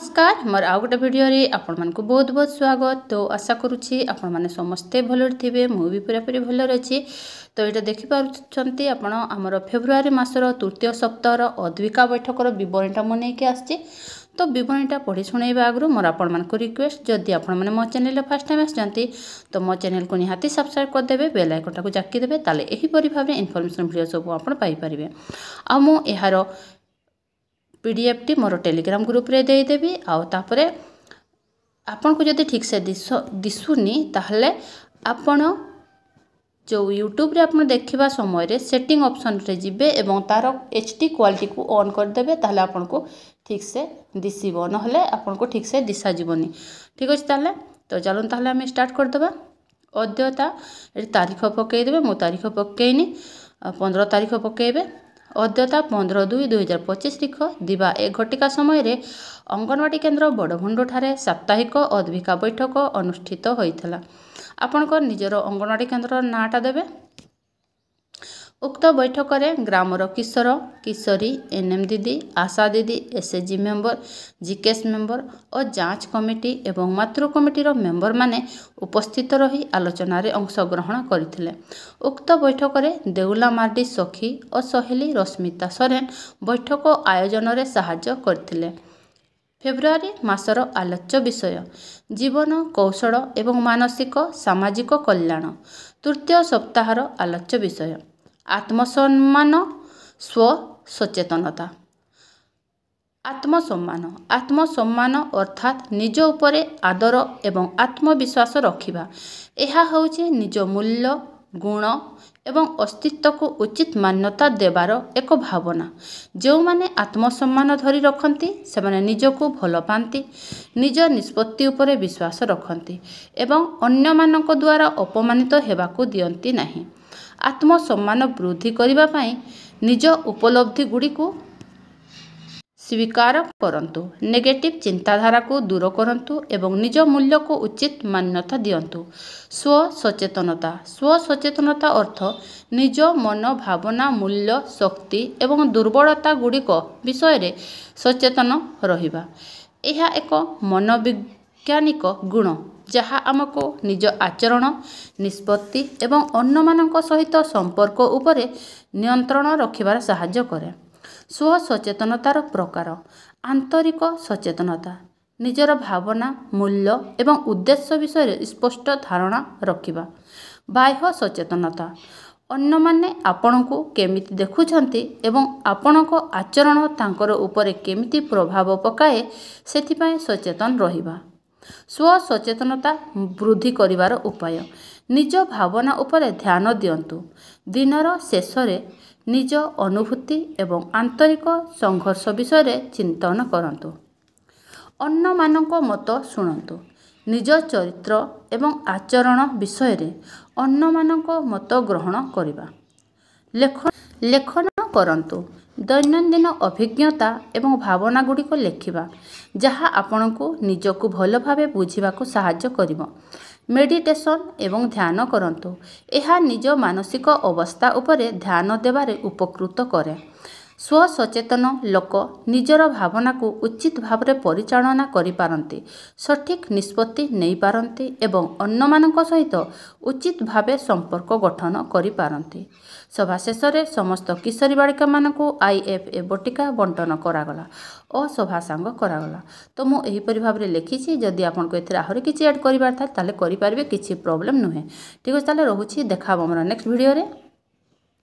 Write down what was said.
नमस्कार मोर आउ गोटे भिडियो आपण मानक बहुत बहुत स्वागत। तो आशा करुच्ची आपण मैंने समस्ते भल थे मुझे पूरापूरी भल अच्छी। तो ये देखिपुंट आपण आमर फेब्रुआरी मासर तृतीय सप्ताहर अद्विका बैठकर बरणीटा मुझे आसी। तो बरणीटा पढ़ी शुणा आगु मोर आपण रिक्वेस्ट जदि आपण मैंने मो चैनल फर्स्ट टाइम आसती तो मो चैनल को निहाती सब्सक्राइब करदे, बेल आइकन को जाकीदेवे, ताले एहीपरि भाव इनफॉरमेशन भिडियो सब आपण पाइपारे। आ मु एहार पीडीएफ टी मोर टेलीग्राम ग्रुप रे देदेवी। आउे आपन को जदि ठीक से दिशुनी ताहले आपण जो यूट्यूब रे आपण देखिबा समय रे सेटिंग ऑप्शन रे जिबे एवं तार एचडी क्वालिटी को ऑन कर देबे, ताहले आपण को ठीक से दिसिबो, नहले आपण को ठीक से दिशा जीवनी। ठीक अछि ताहले तो चलन ताहले हम स्टार्ट कर देबा। अद्यता ए तारीख पकई देबे, मो तारीख पकईनी 15 तारीख पकईबे। अद्यता 15/2/2025 तारीख दिवा 1 घटिका समय रे अंगनवाड़ी केन्द्र बड़भुंड ठारे साप्ताहिक अद्विका बैठक अनुष्ठित होइथला। आपनकर निजर अंगनवाड़ी केन्द्र नाटा देबे। उक्त बैठक में ग्रामर किशोर किशोरी एनएम दीदी, आशा दीदी, एसएचजी मेंबर, जीकेएस मेंबर और जांच कमिटी एवं मातृ कमिटीर मेंबर माने उपस्थित रही आलोचना रे अंशग्रहण करथिले। उक्त बैठक में देउला मार्डी सखी और सहेली रश्मिता सोरेन बैठक आयोजन रे सहाय्य करथिले। फेब्रुआरी मासर आलोच्य विषय जीवन कौशल एवं मानसिक सामाजिक कल्याण। तृतीय सप्ताहर आलोच्य विषय आत्मसम्मान स्व सचेतनता। आत्मसम्मान आत्मसम्मान अर्थात निज उपरे आदर एवं आत्मविश्वास रखिबा। एहा होउछि निज मूल्य गुण एवं अस्तित्व को उचित मान्यता देवार एक भावना। जो माने आत्मसम्मान धरी रखती से माने निजको भल पाती, निज निष्पत्ति उपरे विश्वास रखती एवं अन्य मानक द्वारा अपमानित हेबाकू दियंती नहीं। आत्मसम्मान वृद्धि करिबा पई निज उपलब्धि गुडी को स्वीकार करंतु, नेगेटिव चिंताधारा को दूर करंतु एवं निज मूल्य को उचित मान्यता दियंतु। स्व सचेतनता स्व सचेतनता अर्थ निज मन भावना मूल्य शक्ति एवं दुर्बलता गुड़िक विषय रे सचेतन रहिबा। यह एक मनोवैज्ञानिक गुण जहाँ आमको निज आचरण निष्पत्ति एवं अन्य मानक सहित संपर्क उपरे नियंत्रण रखिबार सहाय्य करे। स्व सचेतनतार प्रकार आंतरिक सचेतनता निजर भावना मूल्य एवं उद्देश्य विषय स्पष्ट धारणा रखिबा। बाह्य सचेतनता अन्य माने आपण को केमिति देखुछंती एवं आपण को आचरण तांकर उपरे केमिति प्रभाव पकाए सेथिपाई सचेतन रहिबा। स्व सचेतनता वृद्धि करिवार उपाय निज भावना उपरे ध्यान दियंतु। दिनर शेष रे निज अनुभूति एवं आंतरिक संघर्ष विषय चिंतन करंतु। अन्य मानक मत शुणंतु। निज चरित्र एवं आचरण विषय रे अन्य मानक मत ग्रहण करिबा। लेखन करंतु। दैनंदिन अभिज्ञता एवं भावना गुड़िक लेखिबा जहाँ आपण को निजको भल भावे बुझिबा को सहाय्य करिबो। मेडिटेशन एवं ध्यान करंतु। एहा निज मानसिक अवस्था उपरे ध्यान देबारे उपकृत करे। स्व सचेतन लोक निजर भावना को उचित भाव में परिचालना करि पारंती, सठिक निष्पत्ति नहीं पारंती एवं अन्य मानक सहित उचित भावे संपर्क गठन करि पारंती। सभा शेष में समस्त किशोरी बालिका मानकू IFA बटिका बंटन करागला और सभा सांग करागला। तो मु एहीपरि भाव में लिखी जदि आपन को एथिरा आहुरी किछि ऐड करिबार था ताले करि पारबे, किछि प्रॉब्लम नुहे। ठीक अछि ताले रहुछि, देखा हमर नेक्स्ट वीडियो रे।